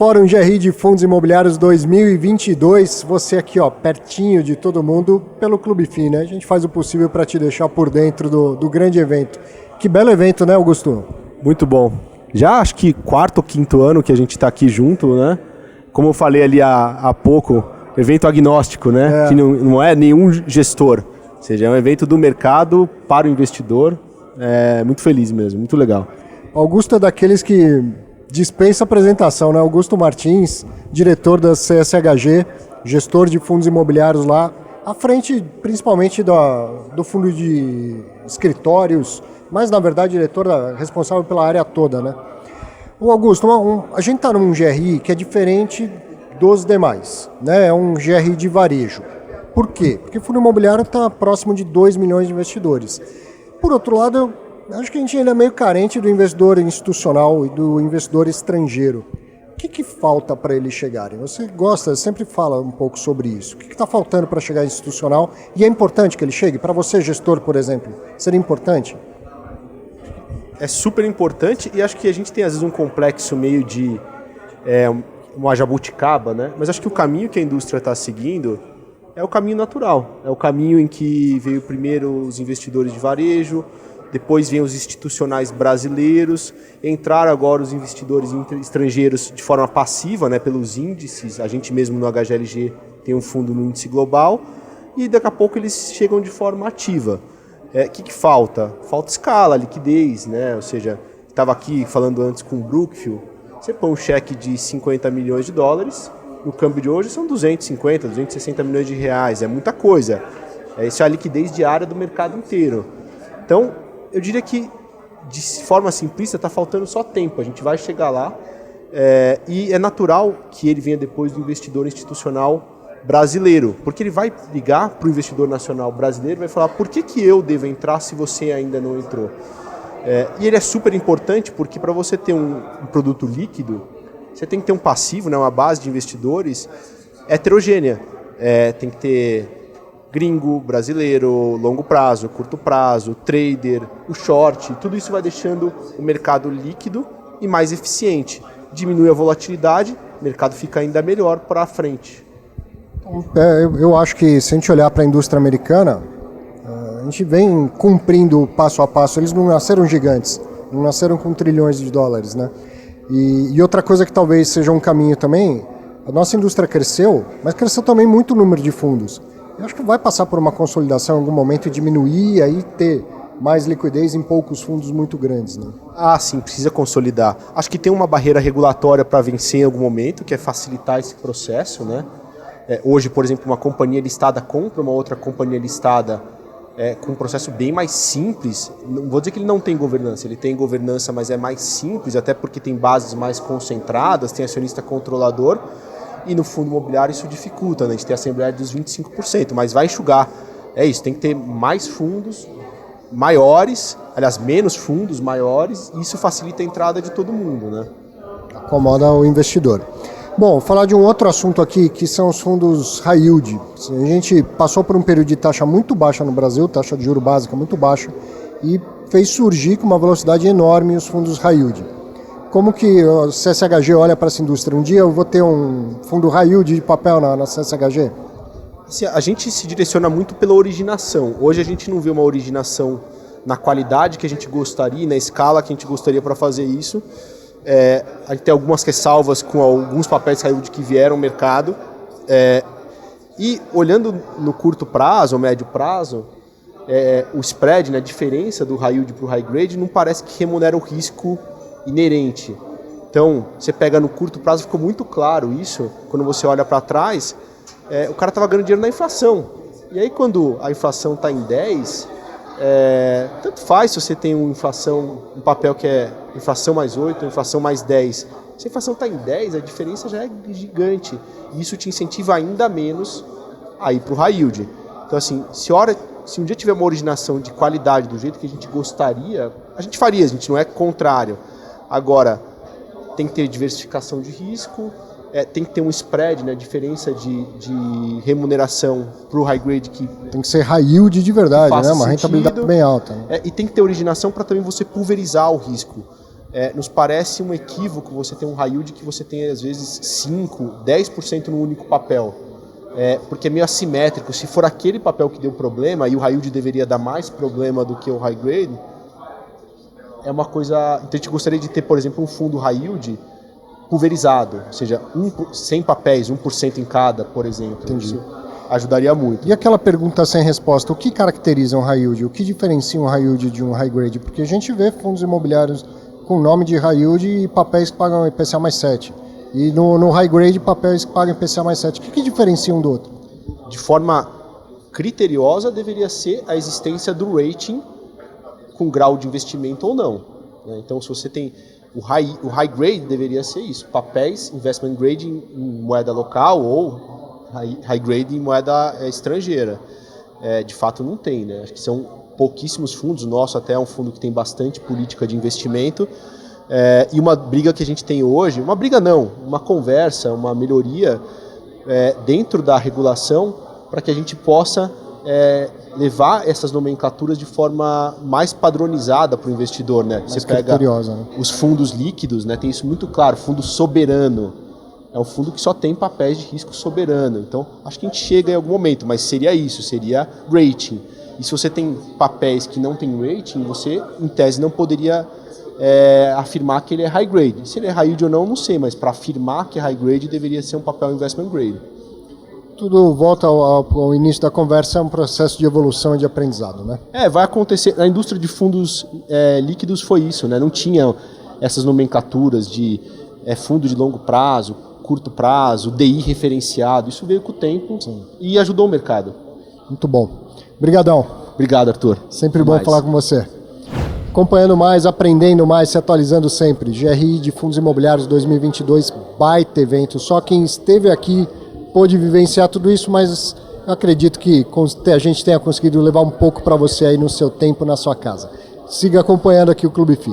Fórum GRI de Fundos Imobiliários 2022, você aqui ó, pertinho de todo mundo pelo Clube FI, né? A gente faz o possível para te deixar por dentro do grande evento. Que belo evento, né, Augusto? Muito bom. Já acho que quarto ou quinto ano que a gente está aqui junto, né? Como eu falei ali há pouco, evento agnóstico, né? Que não é nenhum gestor, ou seja, é um evento do mercado para o investidor. É muito feliz mesmo, muito legal. Augusto é daqueles que dispensa apresentação, né? Augusto Martins, diretor da CSHG, gestor de fundos imobiliários lá, à frente principalmente do fundo de escritórios, mas na verdade diretor responsável pela área toda, né? O Augusto, a gente está num GRI que é diferente dos demais, né? É um GRI de varejo. Por quê? Porque o fundo imobiliário está próximo de 2 milhões de investidores. Por outro lado, eu acho que a gente ainda é meio carente do investidor institucional e do investidor estrangeiro. O que falta para eles chegarem? Você sempre fala um pouco sobre isso. O que está faltando para chegar institucional? E é importante que ele chegue? Para você, gestor, por exemplo, seria importante? É super importante e acho que a gente tem às vezes um complexo meio de uma jabuticaba, né? Mas acho que o caminho que a indústria está seguindo é o caminho natural. É o caminho em que veio primeiro os investidores de varejo, depois vem os institucionais brasileiros, entraram agora os investidores estrangeiros de forma passiva, né, pelos índices. A gente mesmo no HGLG tem um fundo no índice global e daqui a pouco eles chegam de forma ativa. O que falta? Falta escala, liquidez, né? Ou seja, estava aqui falando antes com o Brookfield, você põe um cheque de 50 milhões de dólares, no câmbio de hoje são 250, 260 milhões de reais, é muita coisa. Isso é a liquidez diária do mercado inteiro. Então, eu diria que, de forma simplista, está faltando só tempo. A gente vai chegar lá e é natural que ele venha depois do investidor institucional brasileiro, porque ele vai ligar para o investidor nacional brasileiro e vai falar por que eu devo entrar se você ainda não entrou. E ele é super importante porque para você ter um produto líquido, você tem que ter um passivo, né, uma base de investidores heterogênea. Tem que ter gringo, brasileiro, longo prazo, curto prazo, trader, o short, tudo isso vai deixando o mercado líquido e mais eficiente. Diminui a volatilidade, o mercado fica ainda melhor para frente. Eu acho que se a gente olhar para a indústria americana, a gente vem cumprindo passo a passo. Eles não nasceram gigantes, não nasceram com trilhões de dólares, né? E outra coisa que talvez seja um caminho também, a nossa indústria cresceu, mas cresceu também muito o número de fundos. Eu acho que vai passar por uma consolidação em algum momento e diminuir e aí ter mais liquidez em poucos fundos muito grandes, né? Ah, sim, precisa consolidar. Acho que tem uma barreira regulatória para vencer em algum momento, que é facilitar esse processo, né? Hoje, por exemplo, uma companhia listada compra uma outra companhia listada com um processo bem mais simples. Não vou dizer que ele não tem governança, ele tem governança, mas é mais simples, até porque tem bases mais concentradas, tem acionista controlador, e no fundo imobiliário isso dificulta, né? A gente tem a assembleia dos 25%, mas vai enxugar. É isso, tem que ter mais fundos maiores, aliás, menos fundos maiores, e isso facilita a entrada de todo mundo, né? Acomoda o investidor. Bom, falar de um outro assunto aqui, que são os fundos high yield. A gente passou por um período de taxa muito baixa no Brasil, taxa de juros básica muito baixa, e fez surgir com uma velocidade enorme os fundos high yield. Como que o CSHG olha para essa indústria? Um dia eu vou ter um fundo high yield de papel na CSHG? Assim, a gente se direciona muito pela originação. Hoje a gente não vê uma originação na qualidade que a gente gostaria, na escala que a gente gostaria para fazer isso. A gente tem algumas ressalvas com alguns papéis high yield que vieram ao mercado. E olhando no curto prazo ou médio prazo, o spread, né, a diferença do high yield para o high grade, não parece que remunera o risco inerente. Então, você pega no curto prazo, ficou muito claro isso, quando você olha para trás, o cara estava ganhando dinheiro na inflação. E aí quando a inflação está em 10, tanto faz se você tem um papel que é inflação mais 8, inflação mais 10. Se a inflação está em 10, a diferença já é gigante. E isso te incentiva ainda menos a ir para o high yield. Então, assim, se um dia tiver uma originação de qualidade do jeito que a gente gostaria, a gente faria, a gente não é contrário. Agora, tem que ter diversificação de risco, tem que ter um spread, né, diferença de remuneração para o high grade que tem que ser high yield de verdade, né, uma rentabilidade bem alta. Né? E tem que ter originação para também você pulverizar o risco. nos parece um equívoco você ter um high yield que você tem, às vezes, 5%, 10% no único papel. Porque é meio assimétrico. Se for aquele papel que deu problema e o high yield deveria dar mais problema do que o high grade, é uma coisa... Então a gente gostaria de ter, por exemplo, um fundo high yield pulverizado, ou seja, 100 papéis, 1% em cada, por exemplo. Entendi. Isso ajudaria muito. E aquela pergunta sem resposta, o que caracteriza um high yield? O que diferencia um high yield de um high grade? Porque a gente vê fundos imobiliários com nome de high yield e papéis que pagam IPCA mais 7. E no high grade, papéis que pagam IPCA mais 7. O que diferencia um do outro? De forma criteriosa, deveria ser a existência do rating com grau de investimento ou não. Então, se você tem o high grade, deveria ser isso. Papéis, investment grade em moeda local ou high grade em moeda estrangeira. De fato, não tem, né? Acho que são pouquíssimos fundos. O nosso até é um fundo que tem bastante política de investimento. E uma briga que a gente tem hoje, uma briga não, uma conversa, uma melhoria dentro da regulação para que a gente possa levar essas nomenclaturas de forma mais padronizada para o investidor, né? Você pega né? Os fundos líquidos, né? Tem isso muito claro, fundo soberano. É um fundo que só tem papéis de risco soberano. Então, acho que a gente chega em algum momento, mas seria isso, seria rating. E se você tem papéis que não tem rating, você, em tese, não poderia afirmar que ele é high grade. Se ele é high yield ou não sei, mas para afirmar que é high grade, deveria ser um papel investment grade. Tudo volta ao início da conversa, é um processo de evolução e de aprendizado, né? Vai acontecer. Na indústria de fundos líquidos foi isso, né? Não tinha essas nomenclaturas de fundo de longo prazo, curto prazo, DI referenciado. Isso veio com o tempo. Sim. E ajudou o mercado. Muito bom. Obrigadão. Obrigado, Arthur. Sempre bom falar com você. Acompanhando mais, aprendendo mais, se atualizando sempre. GRI de Fundos Imobiliários 2022, baita evento. Só quem esteve aqui pôde vivenciar tudo isso, mas eu acredito que a gente tenha conseguido levar um pouco para você aí no seu tempo, na sua casa. Siga acompanhando aqui o Clube FI.